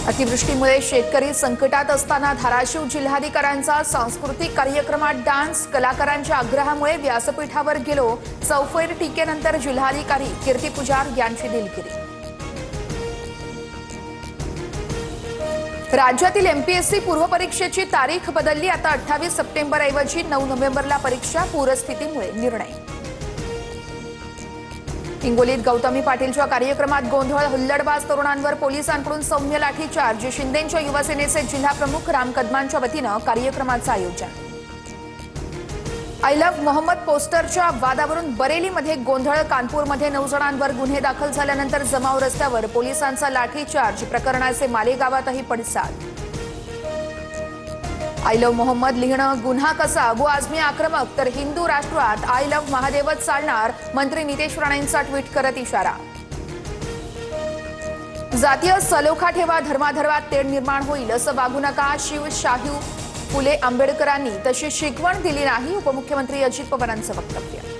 अतिवृष्टीमुळे शेतकरी संकटात असताना धाराशिव जिल्हाधिकाऱ्यांचा सांस्कृतिक कार्यक्रमात डान्स कलाकारांच्या आग्रहामुळे व्यासपीठावर गेलो। चौफेर टीकेनंतर जिल्हाधिकारी कीर्ती पुजार यांची दिलगिरी। राज्यातील एमपीएससी पूर्व परीक्षेची तारीख बदलली। आता 28 सप्टेंबर ऐवजी 9 नोव्हेंबरला परीक्षा। पूरस्थितीमुळे निर्णय। हिंगोलीत गौतमी पाटीलच्या कार्यक्रमात गोंधळ। हुल्लडबाज तरुणांवर पोलिसांकडून सौम्य लाठीचार्ज। शिंदेंच्या युवासेनेचे जिल्हाप्रमुख राम कदमांच्या वतीनं कार्यक्रमाचं आयोजन। आय लव्ह मोहम्मद पोस्टरच्या वादावरून बरेलीमध्ये गोंधळ। कानपूरमध्ये 9 जणांवर गुन्हे दाखल झाल्यानंतर जमाव रस्त्यावर। पोलिसांचा लाठीचार्ज। प्रकरणाचे मालेगावातही पडसाद। आय लव्ह मोहम्मद लिहिणं गुन्हा कसा? अबू आझमी आक्रमक तर हिंदू राष्ट्रात आय लव्ह महादेवच चालणार। मंत्री नितेश राणेंचा ट्विट करत इशारा। जातीय सलोखा ठेवा, धर्माधर्मात तेढ निर्माण होईल असं वागू नका। शाहू फुले आंबेडकरांनी तशी शिकवण दिली नाही। उपमुख्यमंत्री अजित पवारांचं वक्तव्य।